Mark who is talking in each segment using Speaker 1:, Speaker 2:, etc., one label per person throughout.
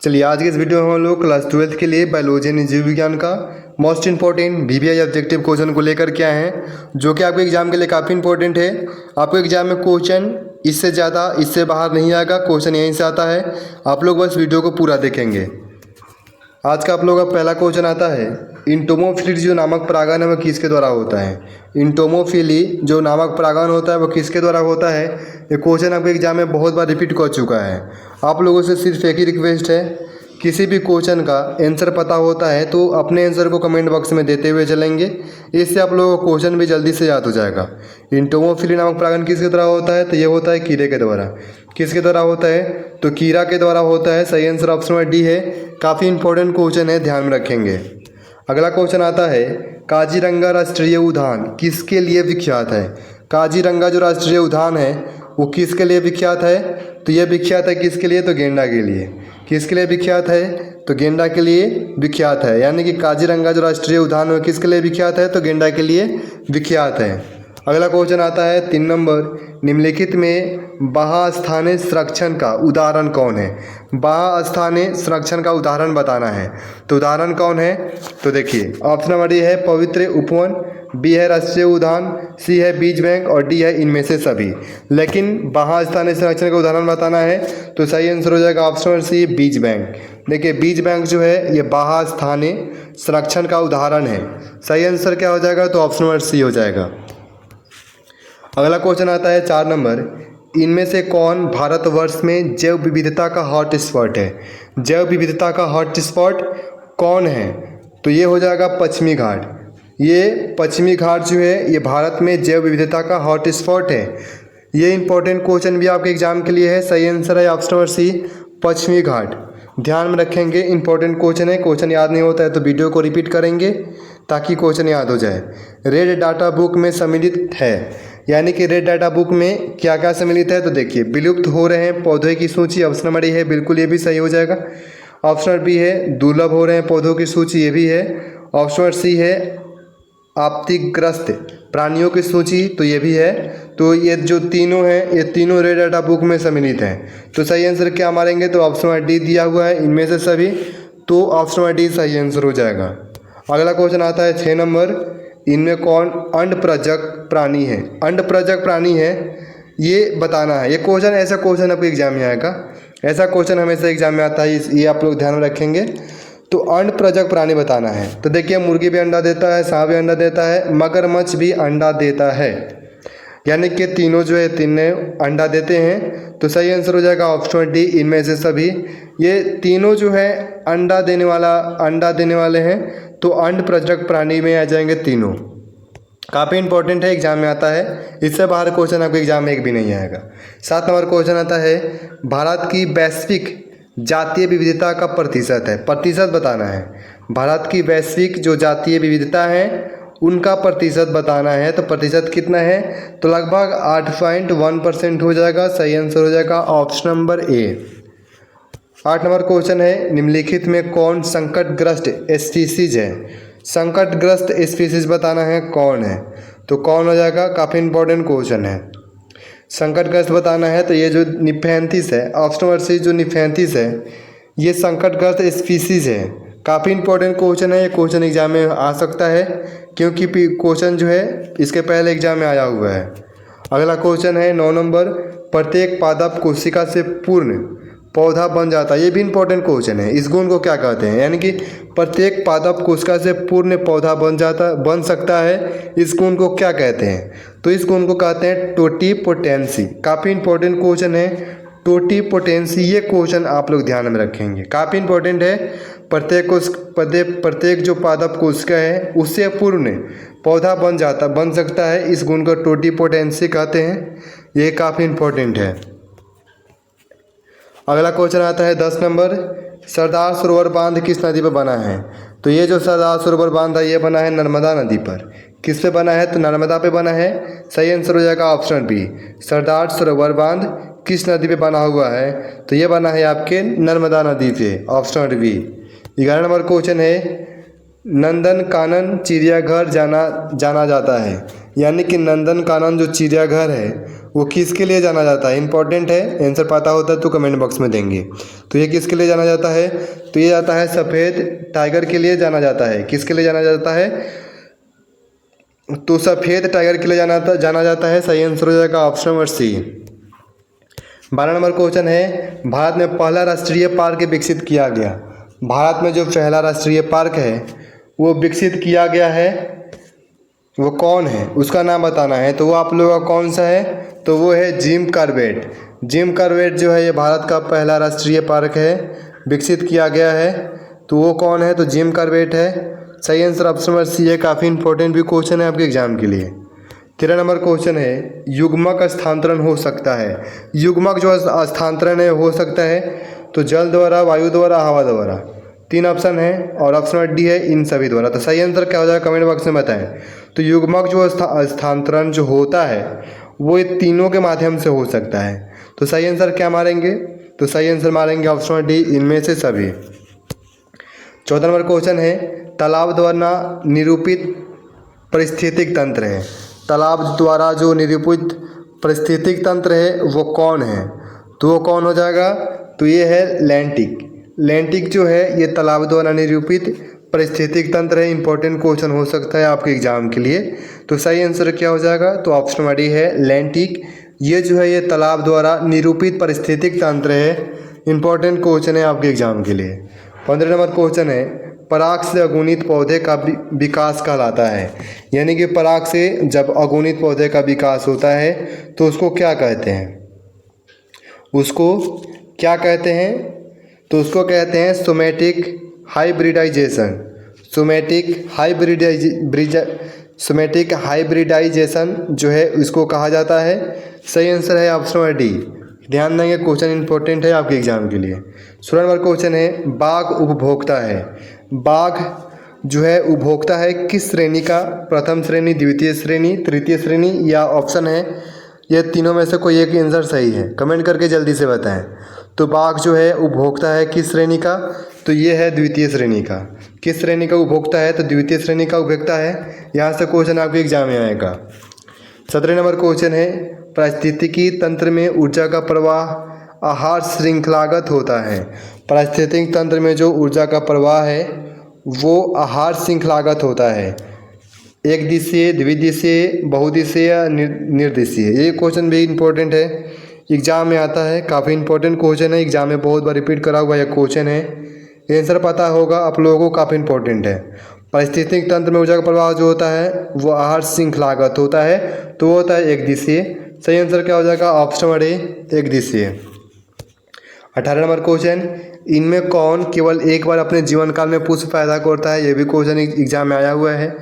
Speaker 1: चलिए आज के इस वीडियो में हम लोग क्लास 12th के लिए बायोलॉजी यानी जीव विज्ञान का most important VVI objective question को लेकर के आए हैं, जो कि आपके एग्जाम के लिए काफ़ी इंपॉर्टेंट है। आपको एग्जाम में क्वेश्चन इससे ज़्यादा इससे बाहर नहीं आएगा, क्वेश्चन यहीं से आता है। आप लोग बस वीडियो को पूरा देखेंगे। आज का आप लोगों का पहला क्वेश्चन आता है, इंटोमोफिली जो नामक परागण है वह किसके द्वारा होता है। इंटोमोफिली जो नामक परागण होता है वह किसके द्वारा होता है। ये क्वेश्चन आपके एग्जाम में बहुत बार रिपीट कर चुका है। आप लोगों से सिर्फ एक ही रिक्वेस्ट है, किसी भी क्वेश्चन का आंसर पता होता है तो अपने आंसर को कमेंट बॉक्स में देते हुए चलेंगे, इससे आप लोगों को क्वेश्चन भी जल्दी से याद हो जाएगा। इंटोमोफिली नामक परागण किसके द्वारा होता है, तो ये होता है कीड़े के द्वारा। किसके द्वारा होता है, तो कीड़ा के द्वारा होता है। सही आंसर ऑप्शन नंबर डी है। काफ़ी इंपॉर्टेंट क्वेश्चन है, ध्यान में रखेंगे। अगला क्वेश्चन आता है, काजीरंगा राष्ट्रीय उद्यान किसके लिए विख्यात है। काजीरंगा जो राष्ट्रीय उद्यान है वो किसके लिए विख्यात है, तो ये विख्यात है किसके लिए, तो गेंडा के लिए। किसके लिए विख्यात है, तो गेंडा के लिए विख्यात है। यानी कि काजीरंगा जो राष्ट्रीय उद्यान है किसके लिए विख्यात है, तो गेंडा के लिए विख्यात है। अगला क्वेश्चन आता है 3 नंबर, निम्नलिखित में बाह्य स्थानीय संरक्षण का उदाहरण कौन है। बाह्य स्थानीय संरक्षण का उदाहरण बताना है, तो उदाहरण कौन है, तो देखिए ऑप्शन नंबर ए है पवित्र उपवन, बी है राष्ट्रीय उद्यान, सी है बीज बैंक और डी है इनमें से सभी। लेकिन बाह्य स्थानीय संरक्षण का उदाहरण बताना है तो सही आंसर हो जाएगा ऑप्शन नंबर सी बीज बैंक। देखिए बीज बैंक जो है ये बाह्य स्थानीय संरक्षण का उदाहरण है। सही आंसर क्या हो जाएगा, तो ऑप्शन नंबर सी हो जाएगा। अगला क्वेश्चन आता है 4 नंबर, इनमें से कौन भारतवर्ष में जैव विविधता का हॉट स्पॉट है। जैव विविधता का हॉट स्पॉट कौन है, तो ये हो जाएगा पश्चिमी घाट। ये पश्चिमी घाट जो है ये भारत में जैव विविधता का हॉट स्पॉट है। ये इंपॉर्टेंट क्वेश्चन भी आपके एग्जाम के लिए है। सही आंसर है ऑप्शन नंबर सी पश्चिमी घाट। ध्यान में रखेंगे, इंपॉर्टेंट क्वेश्चन है। क्वेश्चन याद नहीं होता है तो वीडियो को रिपीट करेंगे ताकि क्वेश्चन याद हो जाए। रेड डाटा बुक में सम्मिलित है, यानी कि रेड डाटा बुक में क्या क्या सम्मिलित है, तो देखिए विलुप्त हो रहे हैं पौधों की सूची, ऑप्शन नंबर ए है, बिल्कुल ये भी सही हो जाएगा। ऑप्शन नंबर बी है दुर्लभ हो रहे हैं पौधों की सूची, ये भी है। ऑप्शन नंबर सी है आपत्तिग्रस्त प्राणियों की सूची, तो ये भी है। तो ये जो तीनों हैं ये तीनों रेड डाटा बुक में सम्मिलित हैं। तो सही आंसर क्या मारेंगे, तो ऑप्शन नंबर डी दिया हुआ है इनमें से सभी, तो ऑप्शन नंबर डी सही आंसर हो जाएगा। अगला क्वेश्चन आता है 6 नंबर, इनमें कौन अंडप्रजक प्राणी है। अंडप्रजक प्राणी है ये बताना है। ये क्वेश्चन ऐसा क्वेश्चन आपके एग्जाम में आएगा, ऐसा क्वेश्चन हमेशा एग्जाम में आता है, ये आप लोग ध्यान में रखेंगे। तो अंडप्रजक प्राणी बताना है, तो देखिए मुर्गी भी अंडा देता है, सांप भी अंडा देता है, मगरमच्छ भी अंडा देता है। यानी कि तीनों जो है तीनों अंडा देते हैं। तो सही आंसर हो जाएगा ऑप्शन डी इनमें से सभी। ये तीनों जो है अंडा देने वाले हैं, तो अंडप्रजक प्राणी में आ जाएंगे तीनों। काफ़ी इंपॉर्टेंट है, एग्जाम में आता है। इससे बाहर क्वेश्चन आपके एग्जाम में एक भी नहीं आएगा। 7 नंबर क्वेश्चन आता है, भारत की वैश्विक जातीय विविधता का प्रतिशत है। प्रतिशत बताना है, भारत की वैश्विक जो जातीय विविधता है उनका प्रतिशत बताना है। तो प्रतिशत कितना है, तो लगभग 8.1% हो जाएगा। सही आंसर हो जाएगा option number A. 8 number question है, निम्नलिखित में कौन संकटग्रस्त स्पीसीज है। संकटग्रस्त स्पीसीज बताना है कौन है, तो कौन हो जाएगा। काफ़ी इंपॉर्टेंट क्वेश्चन है। संकटग्रस्त बताना है तो ये जो निफेंथिस है, ऑप्शन नंबर सी जो निफेंथिस है ये संकटग्रस्त स्पीसीज है। काफ़ी इंपॉर्टेंट क्वेश्चन है, ये क्वेश्चन एग्जाम में आ सकता है क्योंकि क्वेश्चन जो है इसके पहले एग्जाम में आया हुआ है। अगला क्वेश्चन है 9 नंबर, प्रत्येक पादप कोशिका से पूर्ण पौधा बन जाता है। ये भी इंपॉर्टेंट क्वेश्चन है। इस गुण को क्या कहते हैं, यानी कि प्रत्येक पादप कोशिका से पूर्ण पौधा बन सकता है, इस गुण को क्या कहते हैं, तो इस गुण को कहते हैं टोटिपोटेंसी। काफ़ी इंपॉर्टेंट क्वेश्चन है टोटिपोटेंसी। ये क्वेश्चन आप लोग ध्यान में रखेंगे, काफ़ी इंपॉर्टेंट है। प्रत्येक जो पादप कोशिका है उससे पूर्ण पौधा बन सकता है, इस गुण को टोटिपोटेंसी कहते हैं। ये काफ़ी इंपॉर्टेंट है। अगला क्वेश्चन आता है 10 नंबर, सरदार सरोवर बांध किस नदी पर बना है। तो ये जो सरदार सरोवर बांध है ये बना है नर्मदा नदी पर। किस पे बना है, तो नर्मदा पे बना है। सही आंसर हो जाएगा ऑप्शन बी। सरदार सरोवर बांध किस नदी पे बना हुआ है, तो ये बना है आपके नर्मदा नदी पे, ऑप्शन बी। 11 नंबर क्वेश्चन है, नंदनकानन चिड़ियाघर जाना जाता है, यानी कि नंदनकानन जो चिड़ियाघर है वो किसके लिए जाना जाता है? इंपॉर्टेंट है, आंसर पता होता है तो कमेंट बॉक्स में देंगे। तो ये किसके लिए जाना जाता है? तो ये जाता है सफ़ेद टाइगर के लिए जाना जाता है। किसके लिए जाना जाता है? तो सफ़ेद टाइगर के लिए जाना जाता है। सही आंसर हो जाएगा ऑप्शन नंबर सी। 12 नंबर क्वेश्चन है, भारत में पहला राष्ट्रीय पार्क विकसित किया गया। भारत में जो पहला राष्ट्रीय पार्क है वो विकसित किया गया है, वो कौन है? उसका नाम बताना है। तो वो आप लोगों का कौन सा है? तो वो है जिम कॉर्बेट। जिम कॉर्बेट जो है ये भारत का पहला राष्ट्रीय पार्क है, विकसित किया गया है। तो वो कौन है? तो जिम कॉर्बेट है। सही आंसर ऑप्शन नंबर सी है। काफ़ी इंपॉर्टेंट भी क्वेश्चन है आपके एग्जाम के लिए। 13 नंबर क्वेश्चन है, युग्मक स्थानांतरण हो सकता है। युग्मक जो स्थानांतरण है हो सकता है तो जल द्वारा, वायु द्वारा, हवा द्वारा। 3 ऑप्शन है और ऑप्शन नंबर डी है इन सभी द्वारा। तो सही आंसर क्या हो जाएगा कमेंट बॉक्स में बताएं। तो युग्मक जो स्थानांतरण जो होता है वो ये तीनों के माध्यम से हो सकता है। तो सही आंसर क्या मारेंगे? तो सही आंसर मारेंगे ऑप्शन नंबर डी, इनमें से सभी। 14 नंबर क्वेश्चन है, तालाब द्वारा निरूपित पारिस्थितिक तंत्र है। तालाब द्वारा जो निरूपित पारिस्थितिक तंत्र है वो कौन है? तो वो कौन हो जाएगा? तो ये है लैंटिक। लैंटिक जो है ये तालाब द्वारा निरूपित पारिस्थितिक तंत्र है। इंपॉर्टेंट क्वेश्चन हो सकता है आपके एग्जाम के लिए। तो सही आंसर क्या हो जाएगा? तो ऑप्शन नंबर डी है लैंटिक। ये जो है ये तालाब द्वारा निरूपित पारिस्थितिक तंत्र है। इंपॉर्टेंट क्वेश्चन है आपके एग्जाम के लिए। 15 नंबर क्वेश्चन है, पराग से अगुणित पौधे का विकास कहलाता है। यानी कि पराग से जब अगुणित पौधे का विकास होता है तो उसको क्या कहते हैं? उसको क्या कहते हैं? तो उसको कहते हैं सोमैटिक हाइब्रिडाइजेशन। सोमैटिक हाइब्रिडाइजेशन जो है इसको कहा जाता है। सही आंसर है ऑप्शन नंबर डी। ध्यान देंगे, क्वेश्चन इंपॉर्टेंट है आपके एग्जाम के लिए। 16 नंबर क्वेश्चन है, बाघ उपभोक्ता है। बाघ जो है उपभोक्ता है किस श्रेणी का? प्रथम श्रेणी, द्वितीय श्रेणी, तृतीय श्रेणी या ऑप्शन है ये तीनों में से कोई एक आंसर सही है। कमेंट करके जल्दी से बताएं। तो बाघ जो है उपभोक्ता है किस श्रेणी का? तो ये है द्वितीय श्रेणी का। किस श्रेणी का उपभोक्ता है? तो द्वितीय श्रेणी का उपभोक्ता है। यहाँ से क्वेश्चन आपके एग्जाम में आएगा। 17 नंबर क्वेश्चन है, पारिस्थितिकी तंत्र में ऊर्जा का प्रवाह आहार श्रृंखलागत होता है। पारिस्थितिक तंत्र में जो ऊर्जा का प्रवाह है वो आहार श्रृंखलागत होता है। एक दिशीय, द्विदिशीय, बहुदिशीय या निर्दिशीय। ये क्वेश्चन भी इंपॉर्टेंट है, एग्जाम में आता है। काफ़ी इंपॉर्टेंट क्वेश्चन है, एग्जाम में बहुत बार रिपीट करा हुआ यह क्वेश्चन है। आंसर पता होगा आप लोगों को, काफ़ी इंपॉर्टेंट है। पारिस्थितिक तंत्र में ऊर्जा का प्रवाह जो होता है वो आहार श्रृंखलागत होता है। तो वो होता है एक दिशीय। सही आंसर क्या हो जाएगा? ऑप्शन नंबर ए, एक दिशीय। 18 नंबर क्वेश्चन, इनमें कौन केवल एक बार अपने जीवन काल में पुष्प पैदा करता है? ये भी क्वेश्चन एग्जाम में आया हुआ है।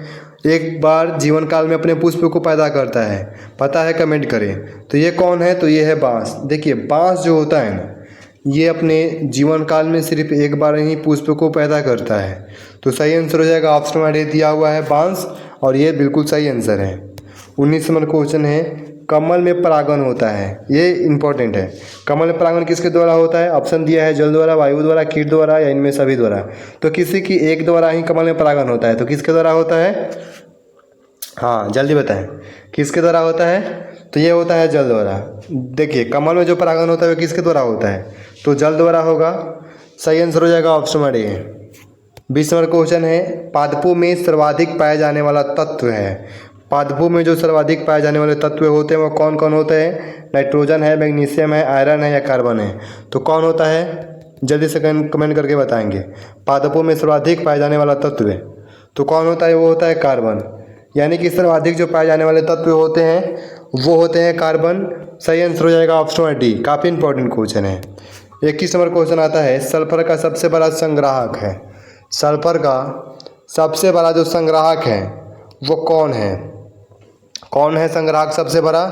Speaker 1: एक बार जीवन काल में अपने पुष्प को पैदा करता है, पता है? कमेंट करें। तो ये कौन है? तो ये है बांस। देखिए बांस जो होता है ना ये अपने जीवन काल में सिर्फ एक बार ही पुष्प को पैदा करता है। तो सही आंसर हो जाएगा ऑप्शन नंबर ए दिया हुआ है बांस, और ये बिल्कुल सही आंसर है। 19 नंबर क्वेश्चन है, कमल में परागन होता है। ये इंपॉर्टेंट है। कमल में परागन किसके द्वारा होता है? ऑप्शन दिया है जल द्वारा, वायु द्वारा, कीट द्वारा या इनमें सभी द्वारा। तो किसी की एक द्वारा ही कमल में परागन होता है। तो किसके द्वारा होता है? हाँ जल्दी बताएं, किसके द्वारा होता है? तो ये होता है जल द्वारा। देखिए कमल में जो परागन होता है वो किसके द्वारा होता है? तो जल द्वारा होगा। सही आंसर हो जाएगा option number A. 20 number question है, पादपों में सर्वाधिक पाया जाने वाला तत्व है। पादपों में जो सर्वाधिक पाए जाने वाले तत्व होते हैं वो कौन कौन होते हैं? नाइट्रोजन है, मैग्नीशियम है, आयरन है या कार्बन है। तो कौन होता है? जल्दी से कमेंट करके बताएंगे। पादपों में सर्वाधिक पाए जाने वाला तत्व है तो कौन होता है? वो होता है कार्बन। यानी कि सर्वाधिक जो पाए जाने वाले तत्व होते हैं वो होते हैं कार्बन। सही आंसर हो जाएगा ऑप्शन नंबर डी। काफ़ी इंपॉर्टेंट क्वेश्चन है। 21 नंबर क्वेश्चन आता है, सल्फर का सबसे बड़ा संग्राहक है। सल्फर का सबसे बड़ा जो संग्राहक है वो कौन है? कौन है संग्राहक सबसे बड़ा?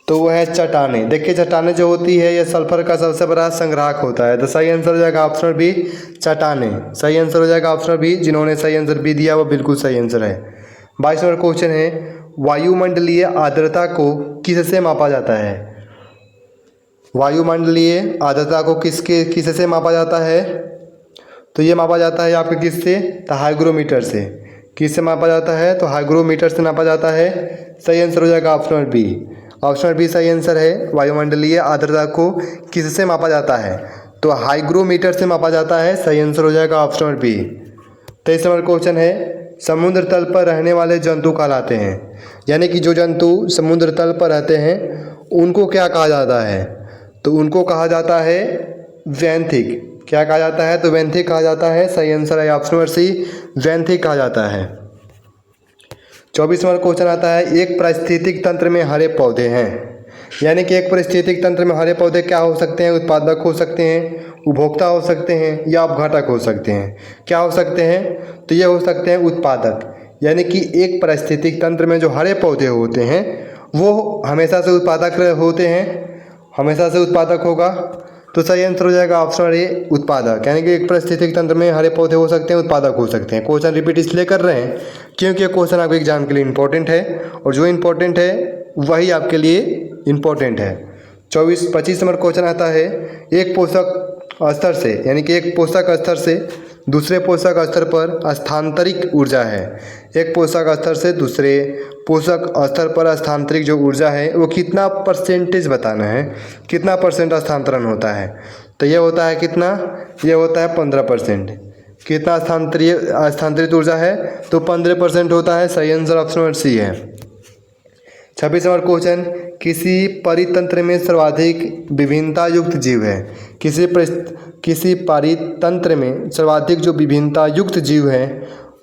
Speaker 1: तो वो है चट्टाने। देखिए चट्टाने जो होती है ये सल्फर का सबसे बड़ा संग्राहक होता है। तो सही आंसर हो जाएगा ऑप्शन बी, चट्टाने। सही आंसर हो जाएगा ऑप्शन बी। जिन्होंने सही आंसर बी दिया वो बिल्कुल सही आंसर है। 22 नंबर क्वेश्चन है, वायुमंडलीय आर्द्रता को किससे मापा जाता है? वायुमंडलीय आर्द्रता को किससे मापा जाता है? तो ये मापा जाता है आपके किससे? तो हाइग्रोमीटर से। किससे मापा जाता है? तो हाइग्रोमीटर से नापा जाता है। सही आंसर हो जाएगा ऑप्शन बी। ऑप्शन बी सही आंसर है। वायुमंडलीय आर्द्रता को किससे मापा जाता है? तो हाइग्रोमीटर से मापा जाता है। सही आंसर हो जाएगा ऑप्शन बी। 23 नंबर क्वेश्चन है, समुद्र तल पर रहने वाले जंतु कहलाते हैं, यानी कि जो जंतु समुद्र तल पर रहते हैं उनको क्या कहा जाता है? तो उनको कहा जाता है वैंथिक। क्या कहा जाता है? तो वैंथिक कहा जाता है। सही आंसर है ऑप्शन नंबर सी, वैंथिक कहा जाता है। 24 नंबर क्वेश्चन आता है, एक पारिस्थितिक तंत्र में हरे पौधे हैं, यानी कि एक पारिस्थितिक तंत्र में हरे पौधे क्या हो सकते हैं? उत्पादक हो सकते हैं, उपभोक्ता हो सकते हैं या अपघटक हो सकते हैं। क्या हो सकते हैं? तो ये हो सकते हैं उत्पादक, यानी कि एक पारिस्थितिक तंत्र में जो हरे पौधे होते हैं वो हमेशा से उत्पादक होते हैं, हमेशा से उत्पादक होगा। तो सही आंसर हो जाएगा ऑप्शन ए, उत्पादक, यानी कि एक पारिस्थितिक तंत्र में हरे पौधे हो सकते हैं, उत्पादक हो सकते हैं। क्वेश्चन रिपीट इसलिए कर रहे हैं क्योंकि ये क्वेश्चन आपके एग्जाम के लिए इंपॉर्टेंट है, और जो इंपॉर्टेंट है वही आपके लिए इंपॉर्टेंट है। 25 नंबर क्वेश्चन आता है, एक पोषक स्तर से, यानी कि एक पोषक स्तर से दूसरे पोषक स्तर पर स्थानांतरित ऊर्जा है। एक पोषक स्तर से दूसरे पोषक स्तर पर स्थानांतरित जो ऊर्जा है वो कितना परसेंटेज बताना है, कितना परसेंट स्थानांतरण होता है? तो ये होता है कितना? ये होता है 15%। कितना स्थानांतरित ऊर्जा है? तो 15% होता है। सही आंसर ऑप्शन नंबर सी है। 26 नंबर क्वेश्चन, किसी परितंत्र में सर्वाधिक विभिन्नता युक्त जीव है। किसी परितंत्र में सर्वाधिक जो विभिन्नता युक्त जीव है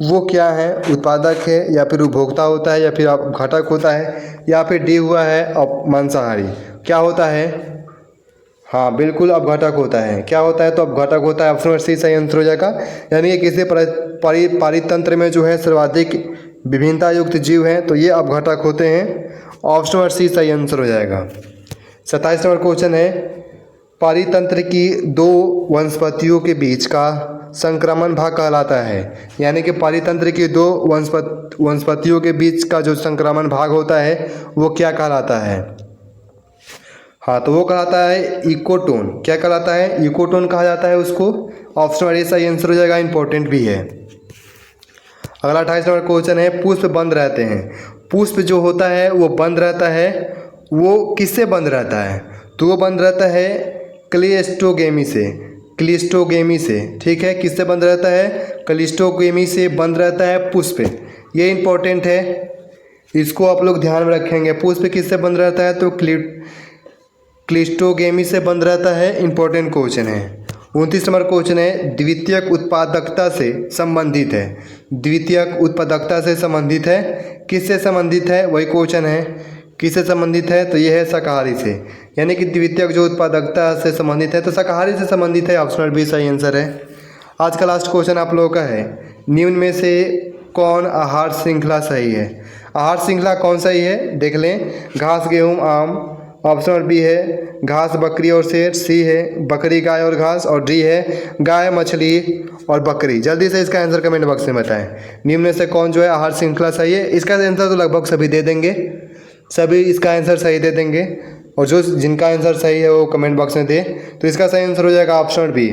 Speaker 1: वो क्या है? उत्पादक है या फिर उपभोक्ता होता है या फिर अपघटक होता है या फिर डी हुआ है मांसाहारी। क्या होता है? हाँ बिल्कुल अपघटक होता है। क्या होता है? तो अपघटक होता है। ऑप्शन नंबर सी सही आंसर हो जाएगा, यानी कि किसी परितंत्र में जो है सर्वाधिक विभिन्नता युक्त जीव हैं तो ये अपघटक होते हैं। ऑप्शन नंबर सी सही आंसर हो जाएगा। 27 नंबर क्वेश्चन है, परितंत्र की दो वनस्पतियों के बीच का संक्रमण भाग कहलाता है, यानी कि परितंत्र की दो वनस्पतियों के बीच का जो संक्रमण भाग होता है वो क्या कहलाता है? हाँ तो वो कहलाता है इकोटोन। क्या कहलाता है? इकोटोन कहा जाता है उसको। ऑप्शन नंबर ए सही आंसर हो जाएगा, इंपॉर्टेंट भी है। अगला 28 नंबर क्वेश्चन है, पुष्प बंद रहते हैं। पुष्प जो होता है वो बंद रहता है, वो किससे बंद रहता है? तो वो बंद रहता है क्लिस्टोगेमी से। क्लिस्टोगेमी से, ठीक है, किससे बंद रहता है? क्लिस्टोगेमी से बंद रहता है पुष्प। ये इंपॉर्टेंट है, इसको आप लोग ध्यान में रखेंगे। पुष्प किससे बंद रहता है? तो क्लिस्टोगेमी से बंद रहता है। इंपॉर्टेंट क्वेश्चन है। 29 नंबर क्वेश्चन है, द्वितीयक उत्पादकता से संबंधित है। द्वितीयक उत्पादकता से संबंधित है, किससे संबंधित है? वही क्वेश्चन है, किससे संबंधित है? तो ये है शाकाहारी से, यानी कि द्वितीयक जो उत्पादकता से संबंधित है तो शाकाहारी से संबंधित है। ऑप्शन बी सही आंसर है। आज का लास्ट क्वेश्चन आप लोगों का है, निम्न में से कौन आहार श्रृंखला सही है? आहार श्रृंखला कौन सही है? देख लें, घास गेहूँ आम। ऑप्शन नंबर बी है घास बकरी और शेर। सी है बकरी गाय और घास। और डी है गाय मछली और बकरी। जल्दी से इसका आंसर कमेंट बॉक्स में बताएं, निम्न में से कौन जो है आहार श्रृंखला सही है? इसका आंसर तो लगभग सभी दे देंगे, सभी इसका आंसर सही दे देंगे, और जो जिनका आंसर सही है वो कमेंट बॉक्स में दे। तो इसका सही आंसर हो जाएगा ऑप्शन बी,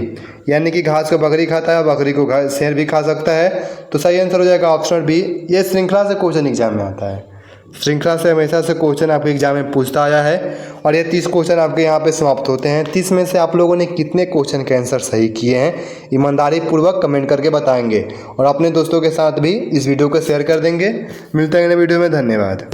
Speaker 1: यानी कि घास को बकरी खाता है, बकरी को शेर भी खा सकता है। तो सही आंसर हो जाएगा ऑप्शन बी। ये श्रृंखला से क्वेश्चन एग्जाम में आता है, श्रृंखला से हमेशा से क्वेश्चन आपके एग्जाम में पूछता आया है। और ये 30 क्वेश्चन आपके यहाँ पे समाप्त होते हैं। 30 में से आप लोगों ने कितने क्वेश्चन के आंसर सही किए हैं ईमानदारी पूर्वक कमेंट करके बताएंगे, और अपने दोस्तों के साथ भी इस वीडियो को शेयर कर देंगे। मिलते हैं अगले वीडियो में, धन्यवाद।